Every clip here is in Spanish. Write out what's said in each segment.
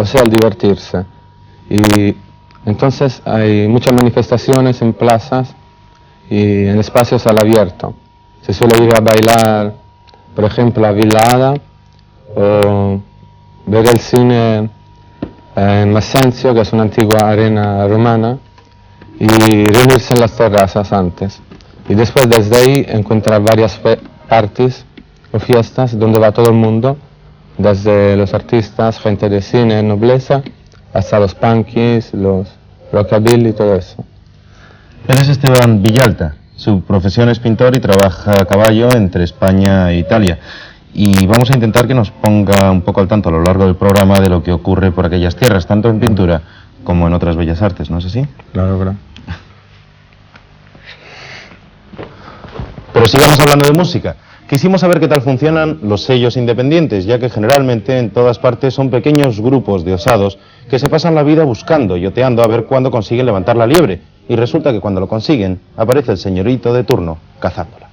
o sea, el divertirse. Y entonces hay muchas manifestaciones en plazas y en espacios al abierto. Se suele ir a bailar, por ejemplo, a Villa Ada, o ver el cine en Masencio, que es una antigua arena romana, y reunirse en las terrazas antes. Y después desde ahí encontrar varias parties o fiestas donde va todo el mundo, desde los artistas, gente de cine, nobleza, hasta los punkies, los rockabilly y todo eso. Él es Esteban Villalta. Su profesión es pintor y trabaja a caballo entre España e Italia. Y vamos a intentar que nos ponga un poco al tanto a lo largo del programa de lo que ocurre por aquellas tierras, tanto en pintura como en otras bellas artes, ¿no es así? Claro, claro. Pero sigamos hablando de música. Quisimos saber qué tal funcionan los sellos independientes, ya que generalmente en todas partes son pequeños grupos de osados que se pasan la vida buscando y oteando a ver cuándo consiguen levantar la liebre. Y resulta que cuando lo consiguen, aparece el señorito de turno cazándola.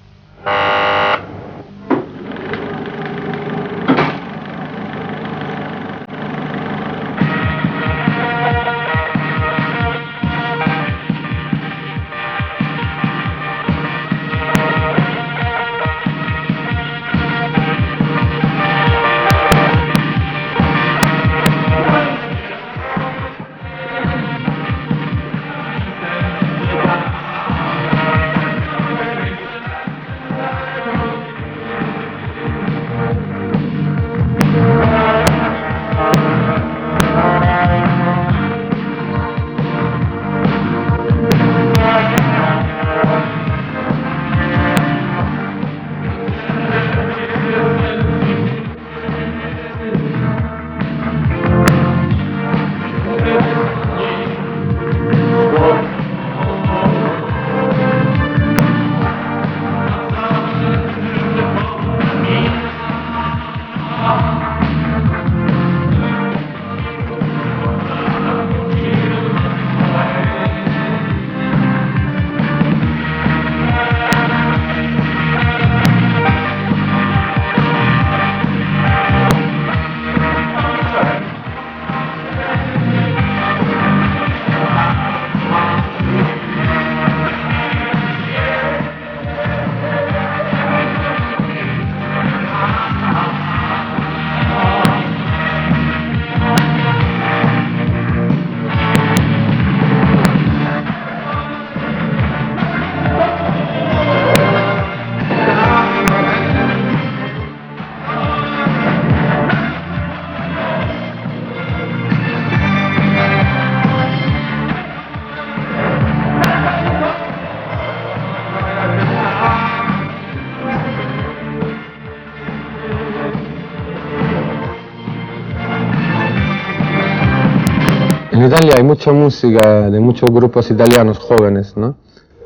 En Italia hay mucha música de muchos grupos italianos jóvenes, ¿no?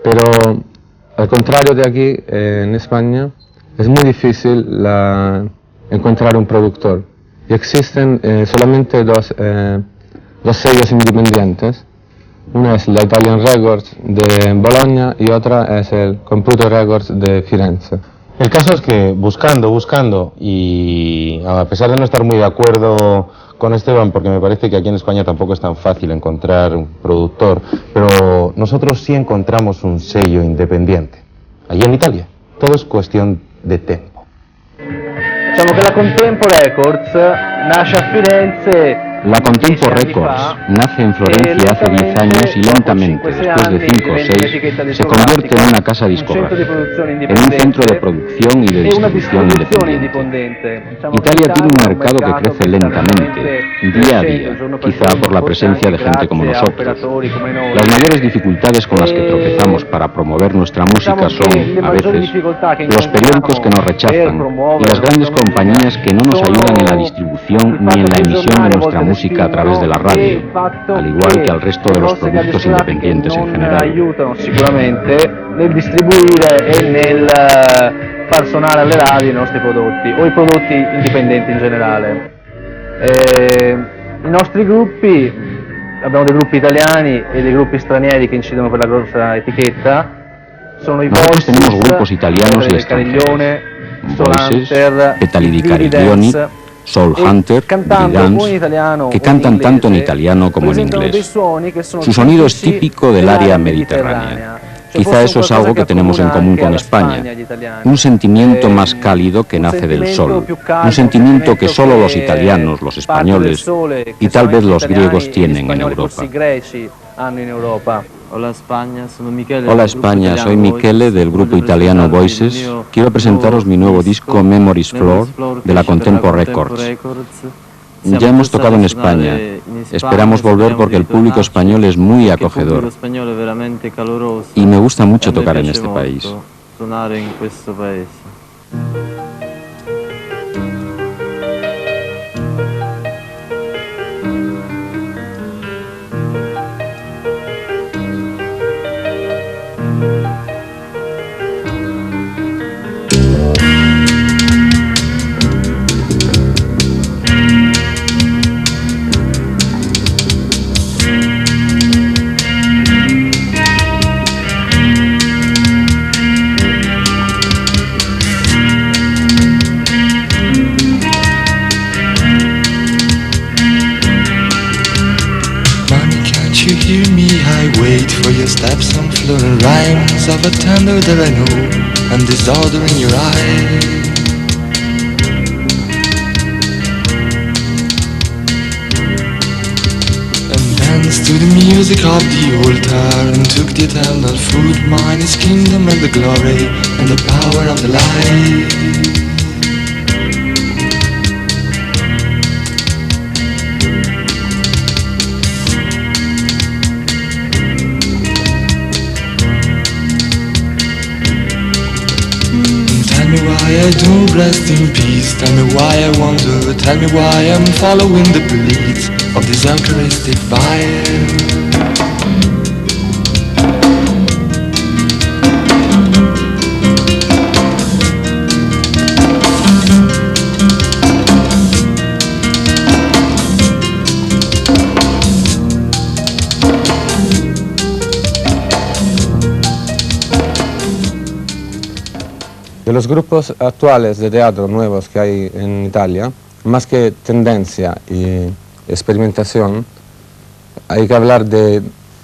Pero al contrario de aquí, en España, es muy difícil encontrar un productor. Y existen solamente dos sellos independientes. Una es la Italian Records de Bologna y otra es el Computer Records de Firenze. El caso es que buscando, y a pesar de no estar muy de acuerdo con Esteban, porque me parece que aquí en España tampoco es tan fácil encontrar un productor, pero nosotros sí encontramos un sello independiente. Allí en Italia, todo es cuestión de tempo. Diciamo che la Contempo Records nasce a Firenze. La Contempo Records nace en Florencia hace 10 años y lentamente, después de 5 o 6, se convierte en una casa discográfica, en un centro de producción y de distribución independiente. Italia tiene un mercado que crece lentamente, día a día, quizá por la presencia de gente como nosotros. Las mayores dificultades con las que tropezamos para promover nuestra música son, a veces, los periódicos que nos rechazan y las grandes compañías que no nos ayudan en la distribución ni en la emisión de nuestra música a través de la radio, al igual que al resto de los productos independientes en general. Aiutano sicuramente nel distribuire e nel far suonare alle radio i nostri prodotti o i prodotti indipendenti in generale. I nostri gruppi, abbiamo dei gruppi italiani e dei gruppi stranieri che incidono per la grossa etichetta, sono i Voices, tenemos grupos italianos y extranjeros, Voices, Petali di Cariglioni, Soul Hunter, Billy Dance, que cantan tanto en italiano como en inglés. Su sonido es típico del área mediterránea. Quizá eso es algo que tenemos en común con España, un sentimiento más cálido que nace del sol, un sentimiento que solo los italianos, los españoles y tal vez los griegos tienen en Europa. Hola España, soy Michele del grupo italiano Voices. Quiero presentaros mi nuevo disco Memories Floor de la Contempo Records. Ya hemos tocado en España. Esperamos volver porque el público español es muy acogedor. Y me gusta mucho tocar en este país. Steps and floating rhymes of a tender that I know, and disorder in your eyes. And danced to the music of the altar, and took the eternal food, mine is kingdom and the glory, and the power of the light. Why I do rest in peace, tell me why I wonder, tell me why I'm following the bleeds of this Eucharistic fire. De los grupos actuales de teatro nuevos que hay en Italia, más que tendencia y experimentación, hay que hablar de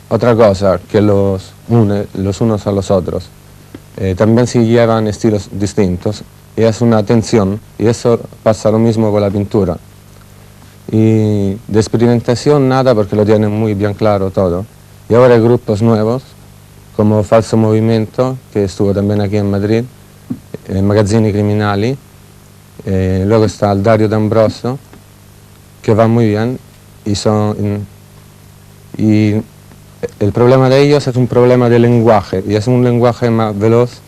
otra cosa que los une los unos a los otros. También se llevan estilos distintos y es una tensión, y eso pasa lo mismo con la pintura. Y de experimentación nada, porque lo tienen muy bien claro todo. Y ahora hay grupos nuevos, como Falso Movimiento, que estuvo también aquí en Madrid, Magazzini Criminali, luego está el Dario D'Ambroso, que va muy bien, y el problema de ellos es un problema de lenguaje, y es un lenguaje más veloz,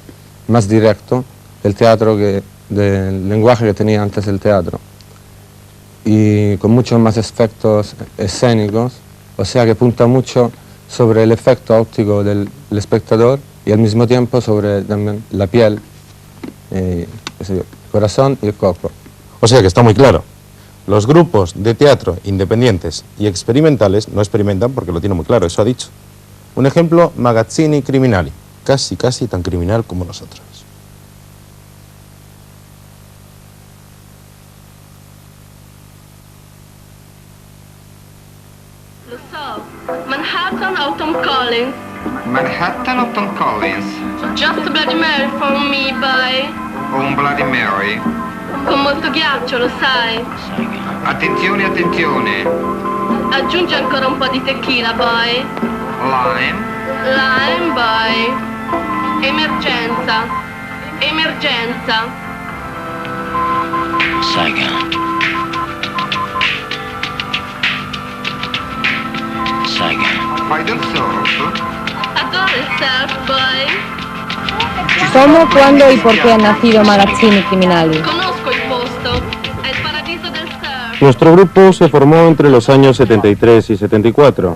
más directo del teatro del lenguaje que tenía antes el teatro, y con muchos más efectos escénicos, o sea que punta mucho sobre el efecto óptico del espectador y al mismo tiempo sobre también la piel, el corazón y el coco. O sea que está muy claro. Los grupos de teatro independientes y experimentales no experimentan porque lo tienen muy claro, eso ha dicho. Un ejemplo, Magazzini Criminali, casi tan criminal como nosotros. Lo so, Manhattan o Tom Collins? Manhattan o Tom Collins? Just a Bloody Mary for me, bye. O un Bloody Mary? Con molto ghiaccio, lo sai. Attenzione, attenzione. Aggiungi ancora un po' di tequila, boy. Lime? Lime, boy. Emergenza. Emergenza. Saigon. Saigon. Fai del surf? Adoro il surf, boy. ¿Cómo, cuándo y por qué han nacido Magazzini Criminali? Conosco il posto. È il paradiso del surf. Nuestro grupo se formó entre los años 73 y 74.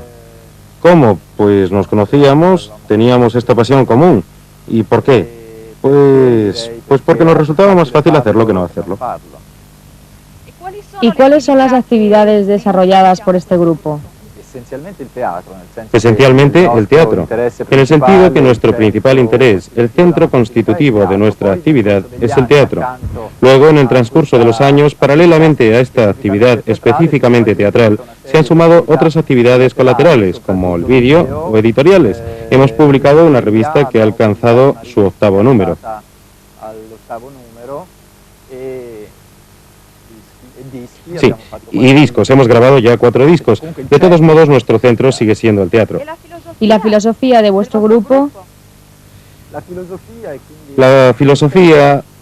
¿Cómo? Pues nos conocíamos, teníamos esta pasión común. ¿Y por qué? Pues porque nos resultaba más fácil hacerlo que no hacerlo. ¿Y cuáles son las actividades desarrolladas por este grupo? Esencialmente el teatro, en el sentido que nuestro principal interés, el centro constitutivo de nuestra actividad, es el teatro. Luego, en el transcurso de los años, paralelamente a esta actividad específicamente teatral, se han sumado otras actividades colaterales, como el vídeo o editoriales. Hemos publicado una revista que ha alcanzado su 8º número. Sí, y discos. Hemos grabado ya 4 discos. De todos modos, nuestro centro sigue siendo el teatro. ¿Y la filosofía de vuestro grupo?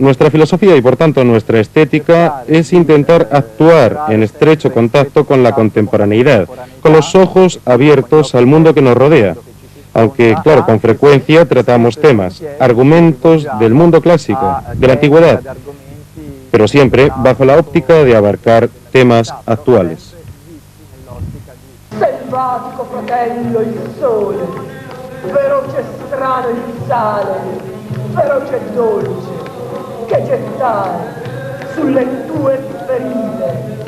Nuestra filosofía y por tanto nuestra estética es intentar actuar en estrecho contacto con la contemporaneidad, con los ojos abiertos al mundo que nos rodea. Aunque, claro, con frecuencia tratamos temas, argumentos del mundo clásico, de la antigüedad, pero siempre bajo la óptica de abarcar temas actuales. Selvatico fratello il sole, feroce strano il sale, feroce e dolce, che gettare sulle tue ferite.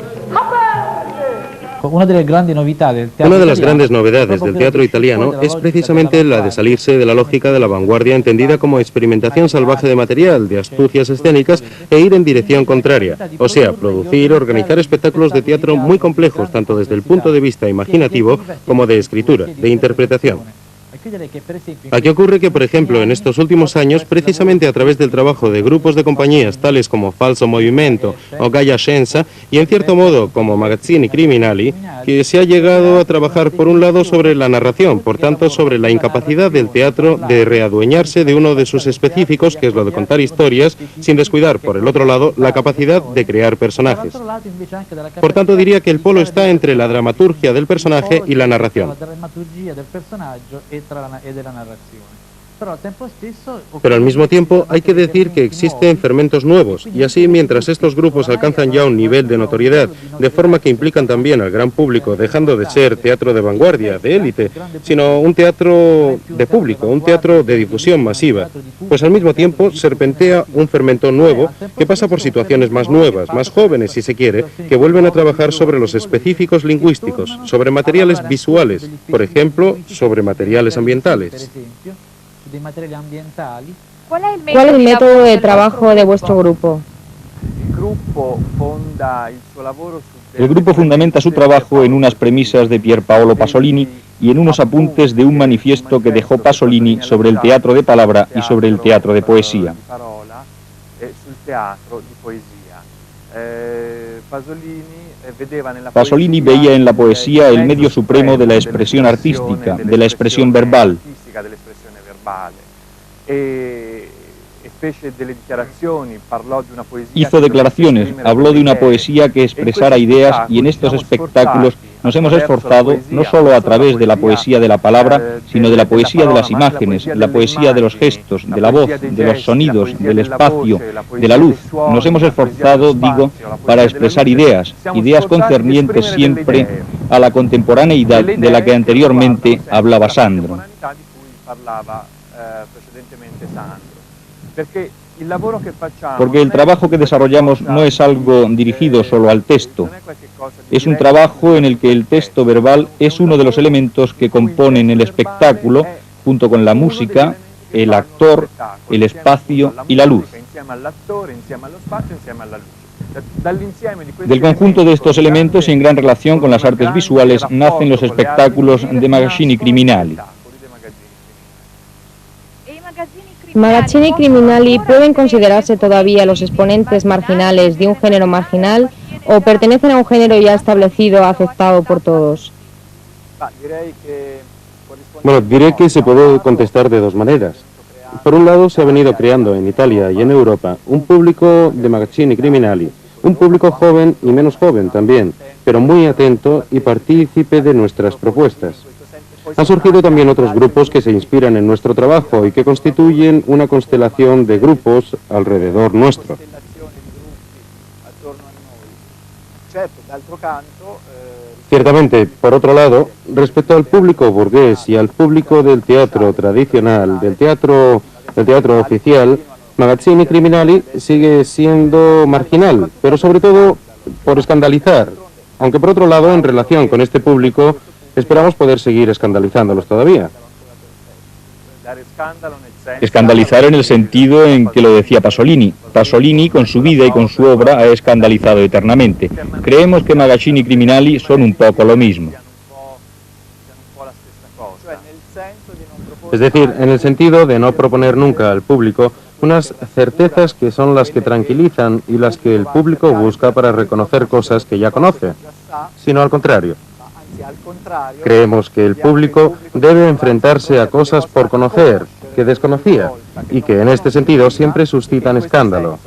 Una de las grandes novedades del teatro italiano es precisamente la de salirse de la lógica de la vanguardia entendida como experimentación salvaje de material, de astucias escénicas e ir en dirección contraria, o sea, producir, organizar espectáculos de teatro muy complejos tanto desde el punto de vista imaginativo como de escritura, de interpretación. Aquí ocurre que, por ejemplo, en estos últimos años, precisamente a través del trabajo de grupos de compañías tales como Falso Movimento o Gaia Scienza, y en cierto modo como Magazzini Criminali, que se ha llegado a trabajar por un lado sobre la narración, por tanto sobre la incapacidad del teatro de readueñarse de uno de sus específicos, que es lo de contar historias, sin descuidar, por el otro lado, la capacidad de crear personajes. Por tanto, diría que el polo está entre la dramaturgia del personaje y la narración. Pero al mismo tiempo hay que decir que existen fermentos nuevos, y así mientras estos grupos alcanzan ya un nivel de notoriedad, de forma que implican también al gran público, dejando de ser teatro de vanguardia, de élite, sino un teatro de público, un teatro de difusión masiva, pues al mismo tiempo serpentea un fermento nuevo que pasa por situaciones más nuevas, más jóvenes si se quiere, que vuelven a trabajar sobre los específicos lingüísticos, sobre materiales visuales, por ejemplo, sobre materiales ambientales. ¿Cuál es el método de trabajo de vuestro grupo? El grupo fundamenta su trabajo en unas premisas de Pier Paolo Pasolini y en unos apuntes de un manifiesto que dejó Pasolini sobre el teatro de palabra y sobre el teatro de poesía. Pasolini veía en la poesía el medio supremo de la expresión artística, de la expresión verbal. Hizo declaraciones, habló de una poesía que expresara ideas, y en estos espectáculos nos hemos esforzado no solo a través de la poesía de la palabra, sino de la poesía de las imágenes, la poesía de los gestos, de la voz, de los sonidos, del espacio, de la luz. Nos hemos esforzado, digo, para expresar ideas concernientes siempre a la contemporaneidad de la que anteriormente hablaba Sandro. Porque el trabajo que desarrollamos no es algo dirigido solo al texto, es un trabajo en el que el texto verbal es uno de los elementos que componen el espectáculo, junto con la música, el actor, el espacio y la luz. Del conjunto de estos elementos y en gran relación con las artes visuales nacen los espectáculos de Magazzini Criminali. ¿Magazzini Criminali pueden considerarse todavía los exponentes marginales de un género marginal o pertenecen a un género ya establecido, aceptado por todos? Bueno, diré que se puede contestar de dos maneras. Por un lado, se ha venido creando en Italia y en Europa un público de Magazzini Criminali, un público joven y menos joven también, pero muy atento y partícipe de nuestras propuestas. Han surgido también otros grupos que se inspiran en nuestro trabajo y que constituyen una constelación de grupos alrededor nuestro. Ciertamente, por otro lado, respecto al público burgués y al público del teatro tradicional, del teatro oficial, Magazzini Criminali sigue siendo marginal, pero sobre todo por escandalizar, aunque por otro lado, en relación con este público, Esperamos poder seguir escandalizándolos todavía. Escandalizar en el sentido en que lo decía Pasolini. Pasolini, con su vida y con su obra, ha escandalizado eternamente. Creemos que Magazzini Criminali son un poco lo mismo. Es decir, en el sentido de no proponer nunca al público unas certezas que son las que tranquilizan y las que el público busca para reconocer cosas que ya conoce, sino al contrario. Creemos que el público debe enfrentarse a cosas por conocer, que desconocía, y que en este sentido siempre suscitan escándalo.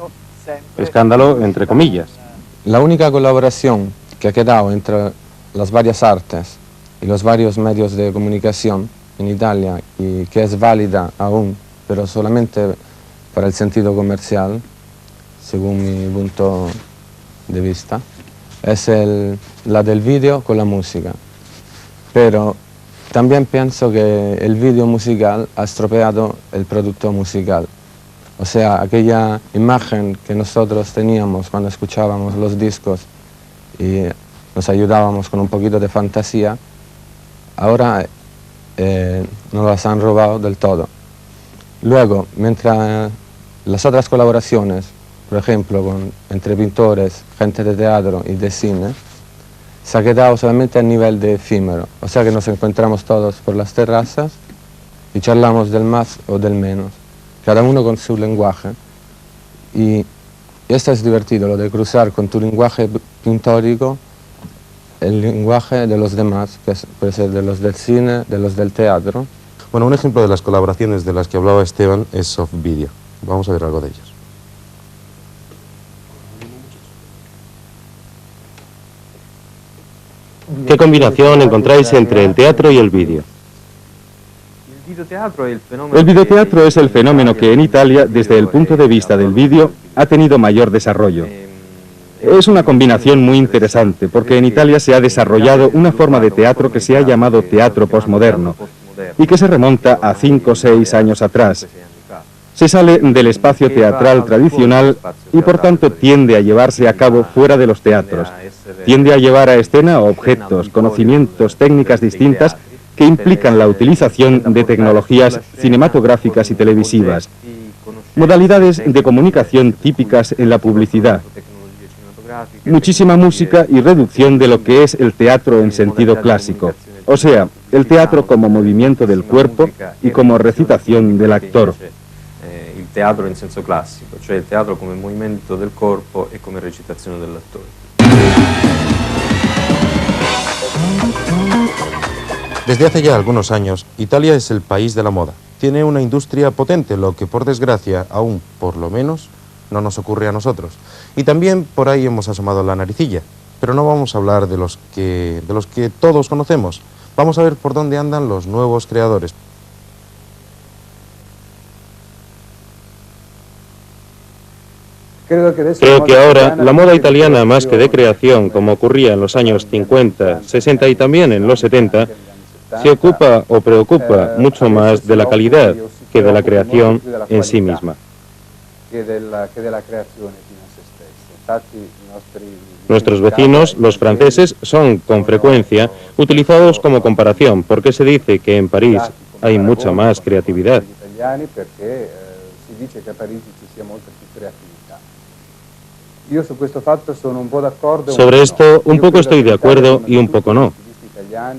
Escándalo entre comillas. La única colaboración que ha quedado entre las varias artes y los varios medios de comunicación en Italia y que es válida aún, pero solamente para el sentido comercial, según mi punto de vista, es la del vídeo con la música. Pero también pienso que el vídeo musical ha estropeado el producto musical. O sea, aquella imagen que nosotros teníamos cuando escuchábamos los discos y nos ayudábamos con un poquito de fantasía, ahora nos las han robado del todo. Luego, mientras las otras colaboraciones, por ejemplo, entre pintores, gente de teatro y de cine, se ha quedado solamente a nivel de efímero. O sea que nos encontramos todos por las terrazas y charlamos del más o del menos, cada uno con su lenguaje. Y esto es divertido, lo de cruzar con tu lenguaje pintórico el lenguaje de los demás, que puede ser de los del cine, de los del teatro. Bueno, un ejemplo de las colaboraciones de las que hablaba Esteban es Soft Video. Vamos a ver algo de ellos. ¿Qué combinación encontráis entre el teatro y el vídeo? El videoteatro es el fenómeno que en Italia, desde el punto de vista del vídeo, ha tenido mayor desarrollo. Es una combinación muy interesante, porque en Italia se ha desarrollado una forma de teatro que se ha llamado teatro postmoderno, y que se remonta a 5 o 6 años atrás. Se sale del espacio teatral tradicional y por tanto tiende a llevarse a cabo fuera de los teatros. Tiende a llevar a escena objetos, conocimientos, técnicas distintas que implican la utilización de tecnologías cinematográficas y televisivas, modalidades de comunicación típicas en la publicidad, muchísima música y reducción de lo que es el teatro en sentido clásico, o sea, el teatro como movimiento del cuerpo y como recitación del actor. Il teatro in senso classico, cioè il teatro come movimento del corpo e come recitazione dell'attore. Desde hace ya algunos años, Italia es el país de la moda. Tiene una industria potente, lo que por desgracia, aún por lo menos, no nos ocurre a nosotros. Y también por ahí hemos asomado la naricilla. Pero no vamos a hablar de los que todos conocemos. Vamos a ver por dónde andan los nuevos creadores. Creo que ahora la moda italiana, más que de creación, como ocurría en los años 50, 60 y también en los 70, se ocupa o preocupa mucho más de la calidad que de la creación en sí misma. Nuestros vecinos, los franceses, son con frecuencia utilizados como comparación, porque se dice que en París hay mucha más creatividad. Sobre esto, un poco estoy de acuerdo y un poco no.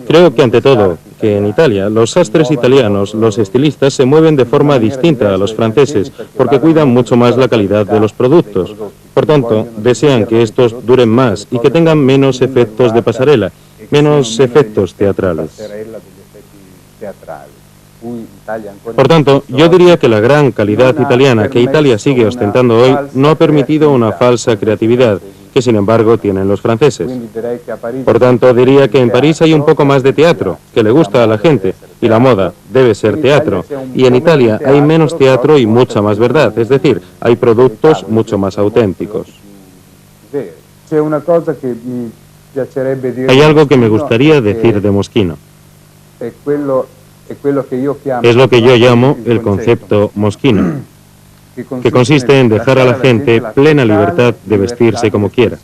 Creo que ante todo, que en Italia, los sastres italianos, los estilistas, se mueven de forma distinta a los franceses, porque cuidan mucho más la calidad de los productos. Por tanto, desean que estos duren más y que tengan menos efectos de pasarela, menos efectos teatrales. Por tanto, yo diría que la gran calidad italiana que Italia sigue ostentando hoy no ha permitido una falsa creatividad, que sin embargo tienen los franceses. Por tanto, diría que en París hay un poco más de teatro, que le gusta a la gente, y la moda debe ser teatro. Y en Italia hay menos teatro y mucha más verdad, es decir, hay productos mucho más auténticos. Hay algo que me gustaría decir de Moschino. Es lo que yo llamo el concepto Moschino, que consiste en dejar a la gente plena libertad de vestirse como quiera.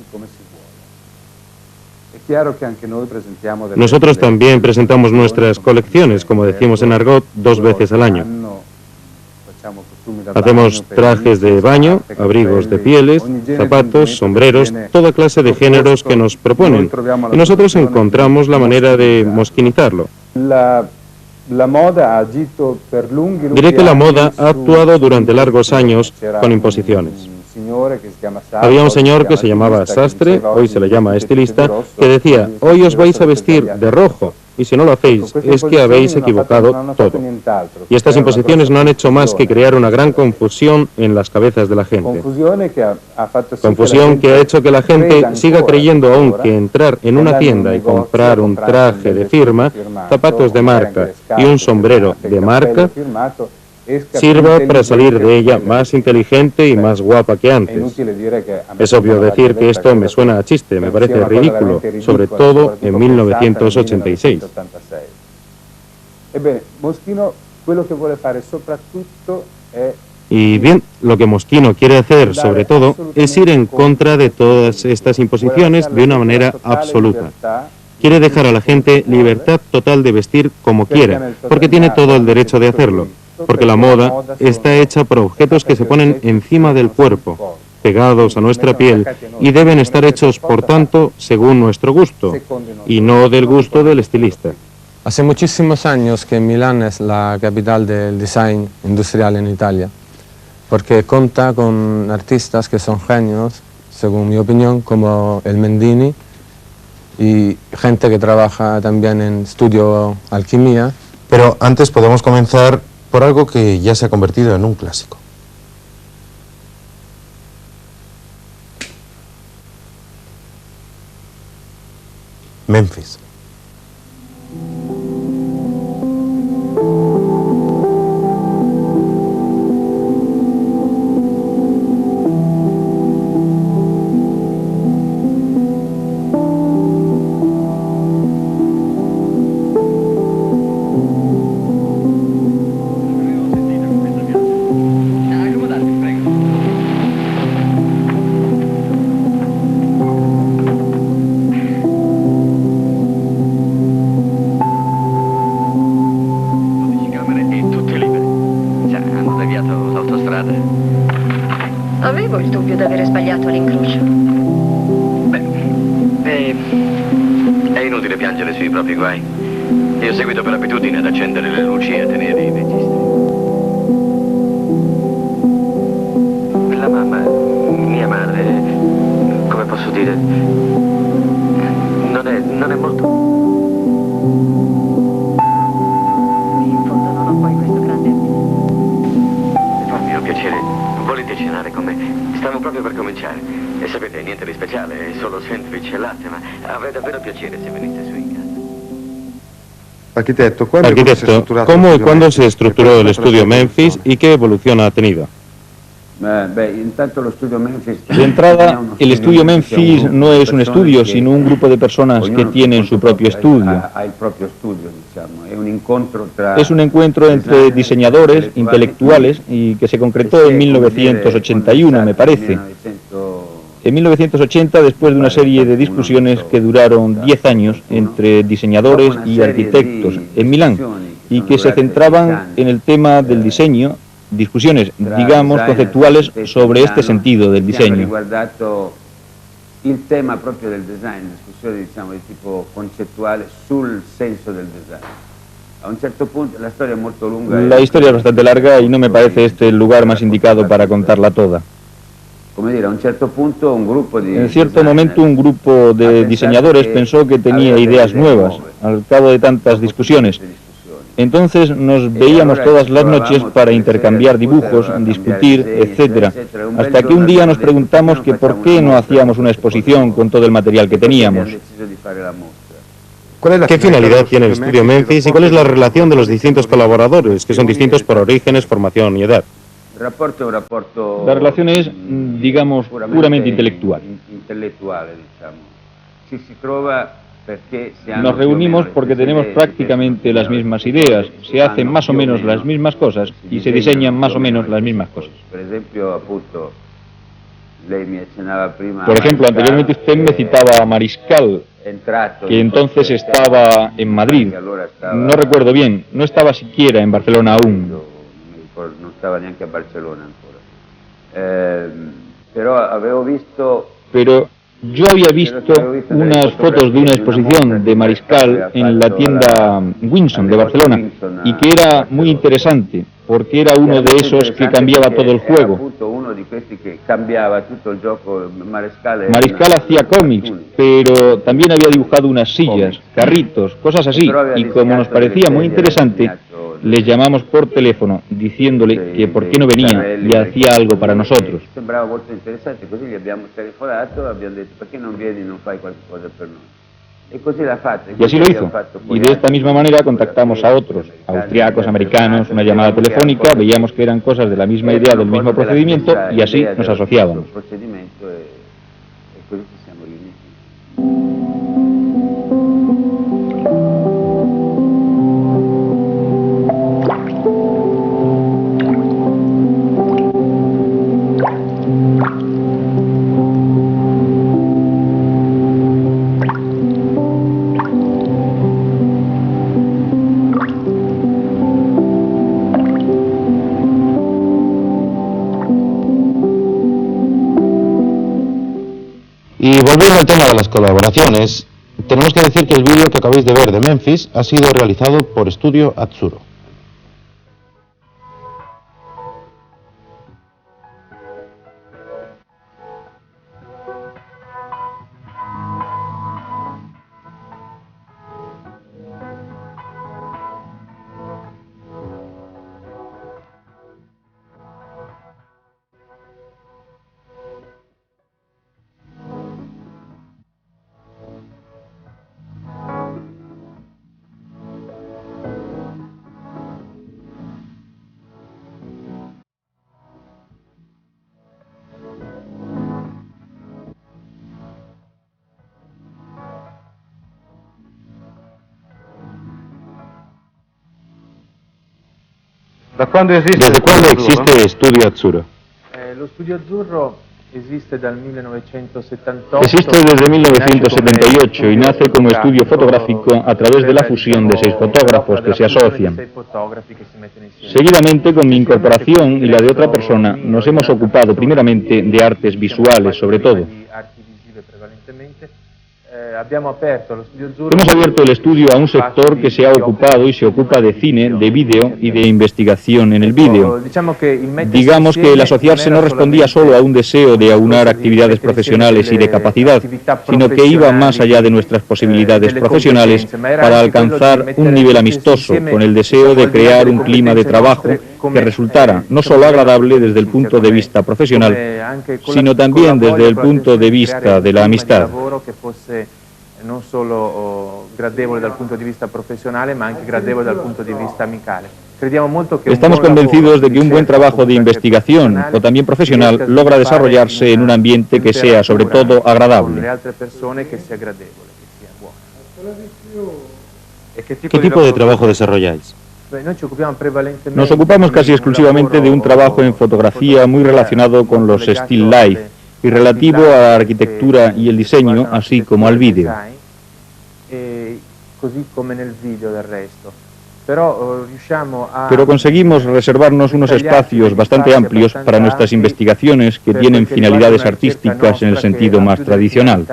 Nosotros también presentamos nuestras colecciones, como decimos en argot, 2 veces al año. Hacemos trajes de baño, abrigos de pieles, zapatos, sombreros, toda clase de géneros que nos proponen. Y nosotros encontramos la manera de mosquinizarlo. Diré que la moda ha actuado durante largos años con imposiciones. Había un señor que se llamaba sastre, hoy se le llama estilista, que decía, hoy os vais a vestir de rojo, y si no lo hacéis es que habéis equivocado todo. Y estas imposiciones no han hecho más que crear una gran confusión en las cabezas de la gente. Confusión que ha hecho que la gente siga creyendo aún que entrar en una tienda y comprar un traje de firma, zapatos de marca y un sombrero de marca sirva para salir de ella más inteligente y más guapa que antes. Es obvio decir que esto me suena a chiste, me parece ridículo, sobre todo en 1986. Y bien, lo que Moschino quiere hacer, sobre todo, es ir en contra de todas estas imposiciones de una manera absoluta. Quiere dejar a la gente libertad total de vestir como quiera, porque tiene todo el derecho de hacerlo. Porque la moda está hecha por objetos que se ponen encima del cuerpo, pegados a nuestra piel, y deben estar hechos, por tanto, según nuestro gusto, y no del gusto del estilista. Hace muchísimos años que Milán es la capital del design industrial en Italia, porque cuenta con artistas que son genios, según mi opinión, como el Mendini, y gente que trabaja también en estudio alquimia. Pero antes podemos comenzar por algo que ya se ha convertido en un clásico. Memphis. Avevo il dubbio di avere sbagliato l'incrocio. È inutile piangere sui propri guai. Io seguito per abitudine ad accendere le luci e a tenere i registri. La mamma, mia madre, come posso dire, non è molto... In fondo non ho poi questo grande Fa mio piacere. Volete cenare con me? Stavo proprio per cominciare. E sapete, niente di speciale, solo sandwich e latte, ma avrei davvero piacere se venite su in casa. Arquitecto, ¿cómo y cuándo se estructuró el estudio Memphis y qué evolución ha tenido? De entrada, el estudio Memphis no es un estudio, sino un grupo de personas que tienen su propio estudio. Es un encuentro entre diseñadores, intelectuales, y que se concretó en 1981, me parece. En 1980, después de una serie de discusiones que duraron 10 años entre diseñadores y arquitectos en Milán, y que se centraban en el tema del diseño, discusiones, digamos, conceptuales sobre este sentido del diseño. Il tema proprio del design, discussioni diciamo di tipo concettuale sul senso del design. A un certo punto la storia è molto lunga. La historia es bastante larga y no me parece este el lugar más indicado para contarla toda. Come dire, a un certo punto un gruppo di... En cierto momento un grupo de diseñadores pensó que tenía ideas nuevas, al cabo de tantas discusiones. Entonces nos veíamos todas las noches para intercambiar dibujos, discutir, etc. Hasta que un día nos preguntamos que por qué no hacíamos una exposición con todo el material que teníamos. ¿Qué finalidad tiene el estudio Memphis y cuál es la relación de los distintos colaboradores, que son distintos por orígenes, formación y edad? La relación es, digamos, puramente intelectual. Nos reunimos porque tenemos prácticamente las mismas ideas, se hacen más o menos las mismas cosas y se diseñan más o menos las mismas cosas. Por ejemplo, anteriormente usted me citaba a Mariscal. que entonces estaba en Madrid. No recuerdo bien, no estaba siquiera en Barcelona aún. No estaba neanche a Barcelona ancora. Pero yo había visto unas fotos de una exposición de Mariscal en la tienda Winson de Barcelona y que era muy interesante porque era uno de esos que cambiaba todo el juego. Mariscal hacía cómics, pero también había dibujado unas sillas, carritos, cosas así, y como nos parecía muy interesante, les llamamos por teléfono diciéndole que por qué no venía y hacía algo para nosotros. Sembrava molto interessante, così gli abbiamo telefonato, abbiamo detto perché non vieni e non fai qualche cosa per noi. E così l'ha fatto. Y así lo hizo. Y de esta misma manera contactamos a otros, austriacos, americanos, una llamada telefónica, veíamos que eran cosas de la misma idea, del mismo procedimiento, y así nos asociábamos. E così ci siamo riuniti. Y volviendo al tema de las colaboraciones, tenemos que decir que el vídeo que acabáis de ver de Memphis ha sido realizado por Studio Azzurro. Da quando esiste ¿Desde cuándo existe Studio Azzurro? Lo Studio Azzurro esiste dal 1978. Existe desde 1978 y nace como estudio fotográfico a través de la fusión de 6 fotógrafos que se asocian. Seguidamente, con mi incorporación y la de otra persona, nos hemos ocupado primeramente de artes visuales, sobre todo. Hemos abierto el estudio a un sector que se ha ocupado y se ocupa de cine, de vídeo y de investigación en el vídeo. Digamos que el asociarse no respondía solo a un deseo de aunar actividades profesionales y de capacidad, sino que iba más allá de nuestras posibilidades profesionales para alcanzar un nivel amistoso, con el deseo de crear un clima de trabajo que resultara no solo agradable desde el punto de vista profesional, sino también desde el punto de vista de la amistad. Non solo gradevole dal punto di vista professionale, ma anche gradevole dal punto di vista amicale. Estamos convencidos de que un buen trabajo de investigación o también profesional logra desarrollarse en un ambiente que sea sobre todo agradable. ¿Qué tipo de trabajo desarrolláis? Nos ocupamos casi exclusivamente de un trabajo en fotografía muy relacionado con los still life y relativo a la arquitectura y el diseño, así como al vídeo. Pero conseguimos reservarnos unos espacios bastante amplios para nuestras investigaciones que tienen finalidades artísticas en el sentido más tradicional.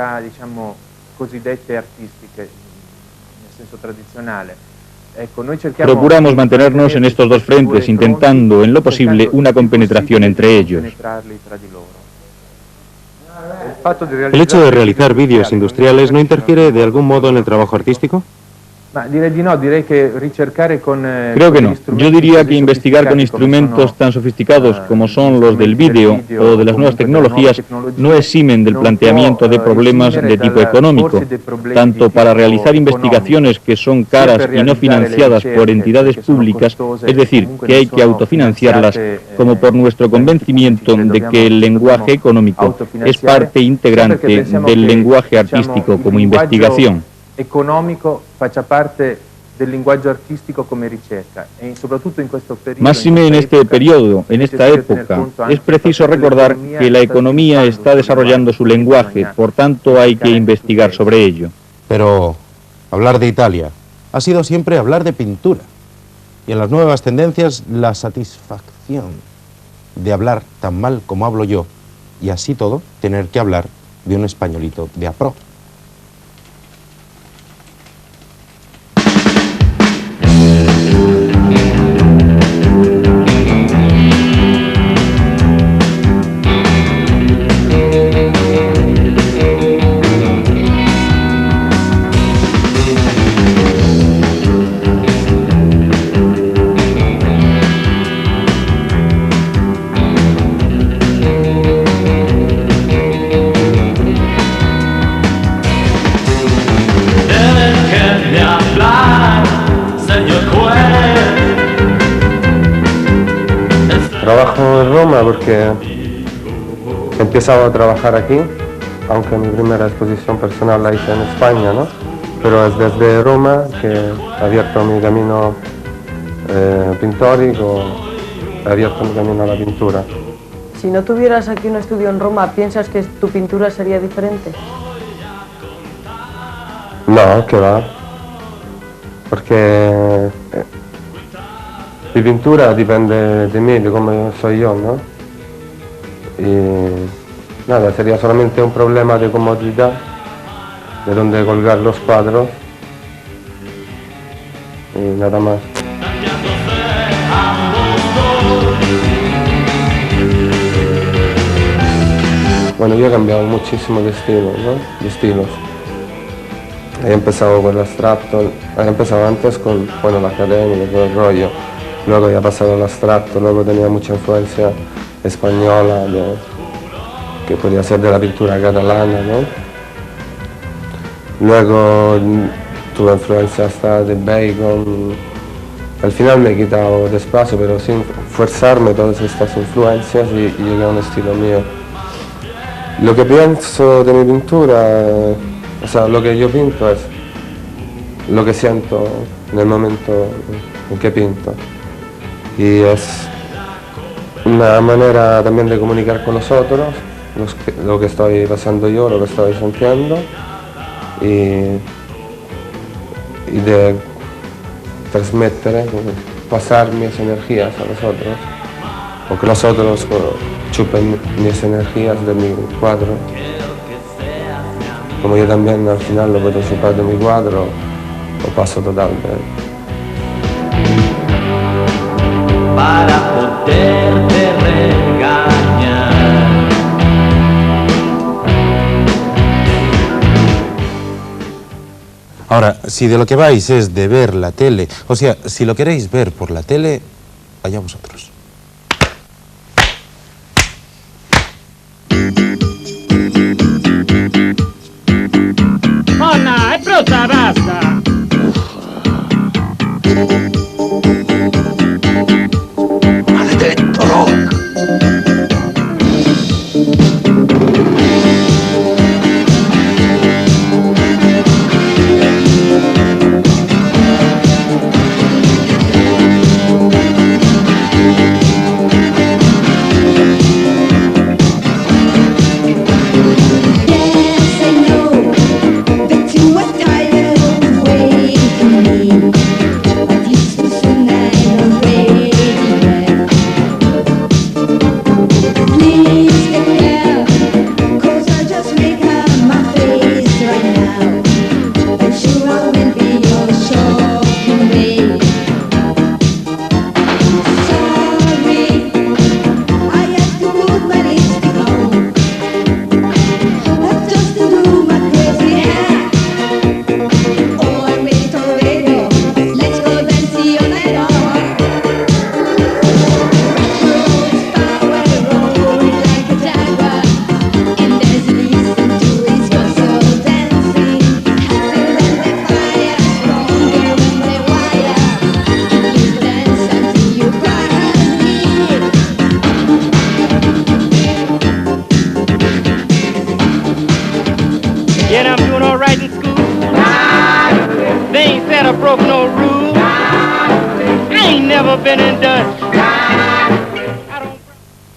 Procuramos mantenernos en estos dos frentes, intentando, en lo posible, una compenetración entre ellos. ¿El hecho de realizar vídeos industriales no interfiere de algún modo en el trabajo artístico? Creo que no. Yo diría que investigar con instrumentos tan sofisticados como son los del vídeo o de las nuevas tecnologías no eximen del planteamiento de problemas de tipo económico, tanto para realizar investigaciones que son caras y no financiadas por entidades públicas, es decir, que hay que autofinanciarlas, como por nuestro convencimiento de que el lenguaje económico es parte integrante del lenguaje artístico como investigación. Económico faccia parte del linguaggio artistico come ricerca e soprattutto in questo periodo. Máxime en este periodo, en esta época, es preciso recordar que la economía está desarrollando su lenguaje, por tanto hay que investigar sobre ello. Pero hablar de Italia ha sido siempre hablar de pintura. Y en las nuevas tendencias, la satisfacción de hablar tan mal como hablo yo, y así todo, tener que hablar de un españolito de apro. Trabajo en Roma porque he empezado a trabajar aquí, aunque mi primera exposición personal la hice en España, ¿no? Pero es desde Roma que he abierto mi camino pintórico, he abierto mi camino a la pintura. Si no tuvieras aquí un estudio en Roma, ¿piensas que tu pintura sería diferente? No, que va, porque mi pintura depende de mí, de cómo soy yo, ¿no? Y nada, sería solamente un problema de comodidad, de dónde colgar los cuadros y nada más. Bueno, yo he cambiado muchísimo de estilo, ¿no? De estilos. He empezado con el abstracto, he empezado antes con, bueno, la academia, todo el rollo. Luego ya he pasado al abstracto, luego tenía mucha influencia española, que podía ser de la pintura catalana, ¿no? Luego tuve influencia hasta de Bacon. Al final me he quitado despacio, pero sin forzarme todas estas influencias y llegué a un estilo mío. Lo que pienso de mi pintura, o sea, lo que yo pinto es lo que siento en el momento en que pinto. Y es una manera también de comunicar con los otros, lo que estoy pasando yo, lo que estoy sintiendo, y de transmitir, pasar mis energías a los otros, o que los otros chupen mis energías de mi cuadro, como yo también al final lo puedo chupar de mi cuadro, lo paso totalmente. Para poderte regañar. Ahora, si de lo que vais es de ver la tele, o sea, si lo queréis ver por la tele, allá vosotros. Oh no, è brutta, basta! Maledetto rock!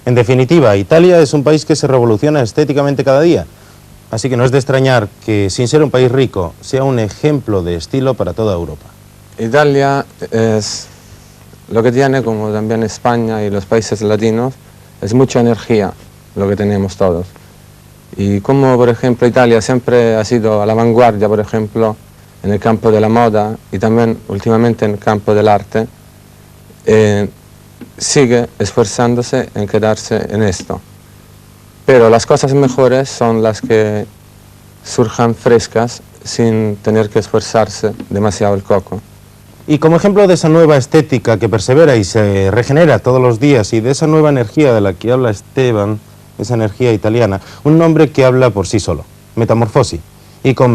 En definitiva, Italia es un país que se revoluciona estéticamente cada día. Así que no es de extrañar que, sin ser un país rico, sea un ejemplo de estilo para toda Europa. Italia es lo que tiene, como también España y los países latinos, es mucha energía, lo que tenemos todos. Y como, por ejemplo, Italia siempre ha sido a la vanguardia, por ejemplo, en el campo de la moda y también últimamente en el campo del arte, sigue esforzándose en quedarse en esto. Pero las cosas mejores son las que surjan frescas sin tener que esforzarse demasiado el coco. Y como ejemplo de esa nueva estética que persevera y se regenera todos los días y de esa nueva energía de la que habla Esteban, esa energía italiana, un nombre que habla por sí solo, Metamorfosi. Y con